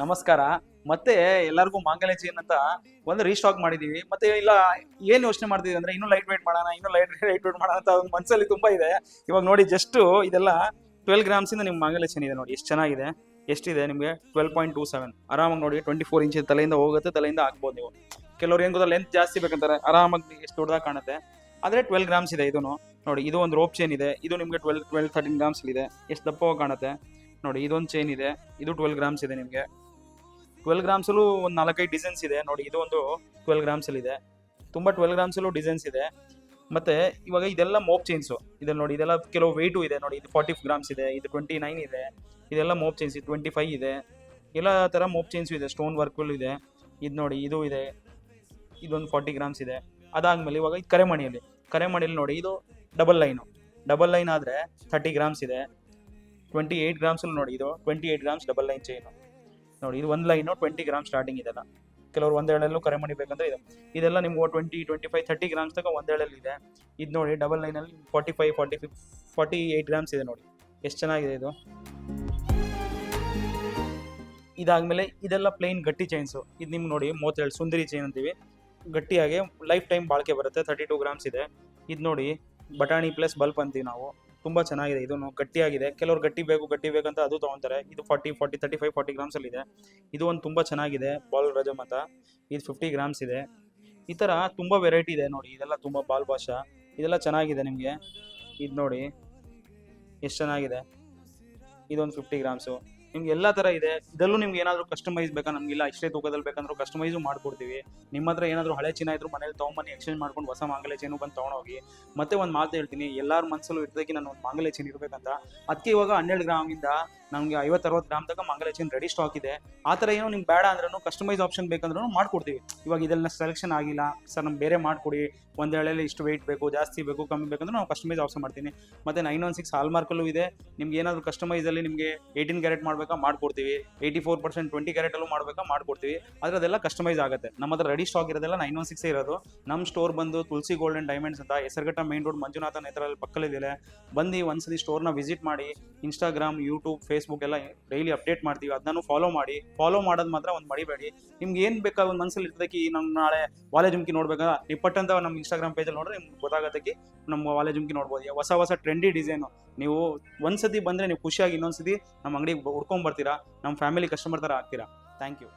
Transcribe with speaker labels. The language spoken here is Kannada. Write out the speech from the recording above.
Speaker 1: ನಮಸ್ಕಾರ. ಮತ್ತೆ ಎಲ್ಲರಿಗೂ ಮಾಂಗಲ್ಯ ಚೈನ್ ಅಂತ ಒಂದು ರೀಸ್ಟಾಕ್ ಮಾಡಿದೀವಿ. ಮತ್ತೆ ಇಲ್ಲ ಏನ್ ಯೋಚನೆ ಮಾಡ್ತಿದೀವಿ ಅಂದ್ರೆ ಇನ್ನೂ ಲೈಟ್ ವೇಟ್ ಮಾಡೋಣ, ಇನ್ನೂ ಲೈಟ್ ವೇಟ್ ಮಾಡೋಣ ಅಂತ ಒಂದು ಮನಸ್ಸಲ್ಲಿ ತುಂಬಾ ಇದೆ. ಇವಾಗ ನೋಡಿ ಜಸ್ಟ್ ಇದೆಲ್ಲ 12 ಗ್ರಾಮ್ಸ್ ಇಂದ ನಿಮ್ ಮಾಂಗಲ್ಯ ಚೈನ್ ಇದೆ ನೋಡಿ ಎಷ್ಟು ಚೆನ್ನಾಗಿದೆ. ಎಷ್ಟಿದೆ ನಿಮಗೆ 12.27 ಆರಾಮಾಗಿ ನೋಡಿ 24 ಇಂಚ್ ತಲೆಯಿಂದ ಹೋಗುತ್ತೆ, ತಲೆಯಿಂದ ಹಾಕ್ಬೋದು ನೀವು. ಕೆಲವ್ರು ಏನ್ ಗೊತ್ತಾ ಲೆಂತ್ ಜಾಸ್ತಿ ಬೇಕಂತಾರೆ, ಆರಾಮಾಗಿ ಎಷ್ಟು ದೊಡ್ಡದಾಗಿ ಕಾಣುತ್ತೆ. ಆದ್ರೆ 12 ಗ್ರಾಮ್ಸ್ ಇದೆ ಇದನ್ನು ನೋಡಿ. ಇದು ಒಂದು ರೋಪ್ ಚೈನ್ ಇದೆ, ಇದು ನಿಮಗೆ 13 ಗ್ರಾಮ್ಸ್ ಇದೆ. ಎಷ್ಟು ದಪ್ಪವಾಗಿ ಕಾಣುತ್ತೆ ನೋಡಿ. ಇದೊಂದು ಚೈನ್ ಇದೆ, ಇದು 12 ಗ್ರಾಮ್ಸ್ ಇದೆ ನಿಮಗೆ. 12 ಗ್ರಾಮ್ಸಲ್ಲೂ ಒಂದು 4-5 ಡಿಸೈನ್ಸ್ ಇದೆ ನೋಡಿ. ಇದು ಒಂದು 12 ಗ್ರಾಮ್ಸಲ್ಲಿ ಇದೆ, ತುಂಬ 12 ಗ್ರಾಮ್ಸಲ್ಲೂ ಡಿಸೈನ್ಸ್ ಇದೆ. ಮತ್ತೆ ಇವಾಗ ಇದೆಲ್ಲ ಮೋಪ್ ಚೈನ್ಸು ಇದೆಲ್ಲ ನೋಡಿ. ಇದೆಲ್ಲ ಕೆಲವು ವೆಯ್ಟು ಇದೆ ನೋಡಿ. ಇದು 40 ಗ್ರಾಮ್ಸ್ ಇದೆ, ಇದು 29 ಇದೆ. ಇದೆಲ್ಲ ಮೋಪ್ ಚೈನ್ಸ್, ಇದು 25 ಇದೆ. ಎಲ್ಲ ಥರ ಮೋಪ್ ಚೈನ್ಸು ಇದೆ, ಸ್ಟೋನ್ ವರ್ಕಲ್ಲೂ ಇದೆ. ಇದು ನೋಡಿ, ಇದು ಇದೆ, ಇದೊಂದು 40 ಗ್ರಾಮ್ಸ್ ಇದೆ. ಅದಾದಮೇಲೆ ಇವಾಗ ಇದು ಕರೆಮಣಿಯಲ್ಲಿ ನೋಡಿ, ಇದು ಡಬಲ್ ಲೈನ್ ಆದರೆ 30 ಗ್ರಾಮ್ಸ್ ಇದೆ. 28 ಗ್ರಾಮ್ಸಲ್ಲಿ ನೋಡಿ, ಇದು 28 ಗ್ರಾಮ್ಸ್ ಡಬಲ್ ಲೈನ್ ಚೈನು ನೋಡಿ. ಇದು ಒಂದು ಲೈನು 20 ಗ್ರಾಮ್ ಸ್ಟಾರ್ಟಿಂಗ್ ಇದೆಲ್ಲ. ಕೆಲವರು ಒಂದೇಳಲ್ಲೂ ಕರೆಮಣಿ ಬೇಕಂದ್ರೆ ಇದೆ. ಇದೆಲ್ಲ ನಿಮ್ಗೆ 20, 25, 30 ಗ್ರಾಮ್ಸ್ ತನಕ ಒಂದೇಳಲ್ಲಿ ಇದೆ. ಇದು ನೋಡಿ ಡಬಲ್ ಲೈನಲ್ಲಿ 45, 48 ಗ್ರಾಮ್ಸ್ ಇದೆ ನೋಡಿ. ಎಷ್ಟು ಚೆನ್ನಾಗಿದೆ ಇದು. ಇದಾದ್ಮೇಲೆ ಇದೆಲ್ಲ ಪ್ಲೇನ್ ಗಟ್ಟಿ ಚೈನ್ಸು. ಇದು ನಿಮ್ಗೆ ನೋಡಿ 37 ಸುಂದರಿ ಚೈನ್ ಅಂತೀವಿ. ಗಟ್ಟಿಯಾಗಿ ಲೈಫ್ ಟೈಮ್ ಬಾಳಿಕೆ ಬರುತ್ತೆ. 32 ಗ್ರಾಮ್ಸ್ ಇದೆ. ಇದು ನೋಡಿ ಬಟಾಣಿ ಪ್ಲಸ್ ಬಲ್ಪ್ ಅಂತೀವಿ ನಾವು. ತುಂಬ ಚೆನ್ನಾಗಿದೆ, ಇದನ್ನು ಗಟ್ಟಿಯಾಗಿದೆ. ಕೆಲವರು ಗಟ್ಟಿ ಬೇಕಂತ ಅದು ತೊಗೊತಾರೆ. ಇದು 35-40 ಗ್ರಾಮ್ಸಲ್ಲಿ ಇದೆ. ಇದು ಒಂದು ತುಂಬ ಚೆನ್ನಾಗಿದೆ, ಬಾಲ್ ರಜಮ್ ಅಂತ. ಇದು 50 ಗ್ರಾಮ್ಸ್ ಇದೆ. ಈ ಥರ ತುಂಬ ವೆರೈಟಿ ಇದೆ ನೋಡಿ. ಇದೆಲ್ಲ ತುಂಬ ಬಾಲ್ ಭಾಷಾ, ಇದೆಲ್ಲ ಚೆನ್ನಾಗಿದೆ ನಿಮಗೆ. ಇದು ನೋಡಿ ಎಷ್ಟು ಚೆನ್ನಾಗಿದೆ. ಇದೊಂದು 50 ಗ್ರಾಮ್ಸು. ನಿಮ್ಗೆ ಎಲ್ಲ ಥರ ಇದೆ. ಇದರಲ್ಲೂ ನಿಮ್ಗೆ ಏನಾದರೂ ಕಸ್ಟಮೈಸ್ ಬೇಕಾ, ನಮಗಿಲ್ಲ ಇಷ್ಟೇ ತೂಕದಲ್ಲಿ ಬೇಕಂದ್ರೂ ಕಸ್ಟಮೈಸು ಮಾಡ್ಕೊಡ್ತೀವಿ. ನಿಮ್ಮ ಹತ್ರ ಏನಾದರೂ ಹಳೆ ಚಿನ್ನ ಇದ್ರೂ ಮನೇಲಿ ತೊಗೊಂಬನ್ನಿ, ಎಕ್ಸ್ಚೇಂಜ್ ಮಾಡ್ಕೊಂಡು ಹೊಸ ಮಾಂಗಲ್ಯ ಚೈನು ಬಂದು ತೊಗೊಂಡೋಗಿ. ಮತ್ತೆ ಒಂದು ಮಾತು ಹೇಳ್ತೀನಿ, ಎಲ್ಲರ ಮನಸ್ಸಲ್ಲೂ ಇರ್ತದಕ್ಕೆ ನಾನು ಒಂದು ಮಾಂಗಲ್ಯ ಚೈನ್ ಇರಬೇಕಂತ. ಅದಕ್ಕೆ ಇವಾಗ 12 ಗ್ರಾಮಿಂದ ನಮಗೆ 50-60 ಗ್ರಾಮ್ ತನಕ ಮಾಂಗಲ್ಯ ಚೈನ್ ರೆಡಿ ಸ್ಟಾಕ್ ಇದೆ. ಆ ಥರ ಏನೋ ನಿಮ್ಗೆ ಬೇಡ ಅಂದ್ರೂ ಕಸ್ಟಮೈಸ್ ಆಪ್ಷನ್ ಬೇಕಂದ್ರೂ ಮಾಡ್ಕೊಡ್ತೀವಿ. ಇವಾಗ ಇದೆಲ್ಲ ಸೆಲೆಕ್ಷನ್ ಆಗಿಲ್ಲ ಸರ್, ನಮ್ಗೆ ಬೇರೆ ಮಾಡಿಕೊಡಿ, ಒಂದು ಎಳೆಯಲ್ಲಿ ಇಷ್ಟು ವೆಯ್ಟ್ ಬೇಕು, ಜಾಸ್ತಿ ಬೇಕು, ಕಮ್ಮಿ ಬೇಕಂದ್ರೆ ನಾವು ಕಸ್ಟಮೈಸ್ ಆಪ್ಷನ್ ಮಾಡ್ತೀನಿ. ಮತ್ತು 916 ಹಾಲ್ಮಾರ್ಕಲ್ಲೂ ಇದೆ. ನಿಮ್ಗೆ ಏನಾದರೂ ಕಸ್ಟಮೈಸಲ್ಲಿ ನಿಮಗೆ 18 ಕ್ಯಾರೆಟ್ ಮಾಡಬೇಕಾ ಮಾಡ್ಕೊಡ್ತೀವಿ, 84% 20 ಕ್ಯಾರೆಟಲ್ಲೂ ಮಾಡಬೇಕಾ ಮಾಡ್ಕೊಡ್ತೀವಿ. ಆದರೆ ಅದೆಲ್ಲ ಕಸ್ಟಮೈಸ್ ಆಗುತ್ತೆ. ನಮ್ಮ ಹತ್ರ ರೆಡಿ ಸ್ಟಾಕ್ ಇರೋದೆಲ್ಲ 916 ಇರೋದು. ನಮ್ಮ ಸ್ಟೋರ್ ಬಂದು ತುಳಸಿ ಗೋಲ್ಡ್ ಆ್ಯಂಡ್ ಡೈಮಂಡ್ಸ್ ಅಂತ ಹೆಸರುಘಟ್ಟ ಮೇನ್ ರೋಡ್ ಮಂಜುನಾಥ ನೇತ್ರಲ್ಲಿ ಪಕ್ಕದಲ್ಲಿದೆ. ಬಂದು ಒಂದ್ಸತಿ ಸ್ಟೋರ್ನ ವಿಸಿಟ್ ಮಾಡಿ. ಇನ್ಸ್ಟಾಗ್ರಾಮ್, ಯೂಟ್ಯೂಬ್, ಫೇಸ್ಬುಕ್ ಎಲ್ಲ ಡೈಲಿ ಅಪ್ಡೇಟ್ ಮಾಡ್ತೀವಿ, ಅದನ್ನು ಫಾಲೋ ಮಾಡಿ. ಫಾಲೋ ಮಾಡೋದು ಮಾತ್ರ ಒಂದು ಮಡಿಬೇಡಿ. ನಿಮ್ಗೆ ಏನು ಬೇಕಾ ಒಂದು ಮನಸ್ಸಲ್ಲಿ ಇರ್ತದಕ್ಕೆ, ನಮ್ಮ ನಾಳೆ ವಾಲೆ ಜುಮ್ಕಿ ನೋಡ್ಬೇಕಾ ನಿಪ್ಪಟ್ಟಂತ ನಮ್ಮ ಇನ್ಸ್ಟಾಗ್ರಾಮ್ ಪೇಜಲ್ಲಿ ನೋಡಿದ್ರೆ ನಿಮ್ಗೆ ಗೊತ್ತಾಗತ್ತಕ್ಕೆ ನಮ್ಮ ವಾಲೆ ಜುಮ್ಕಿ ನೋಡ್ಬೋದು. ಹೊಸ ಟ್ರೆಂಡಿ ಡಿಸೈನು. ನೀವು ಒಂದ್ಸತಿ ಬಂದರೆ ನೀವು ಖುಷಿಯಾಗಿ ಇನ್ನೊಂದ್ಸತಿ ನಮ್ಮ ಅಂಗಡಿಗೆ ಹುಡ್ಕೊಂಡ್ಬರ್ತೀರಾ, ನಮ್ಮ ಫ್ಯಾಮಿಲಿ ಕಸ್ಟಮರ್ ಥರ ಆಗ್ತೀರಾ. Thank you.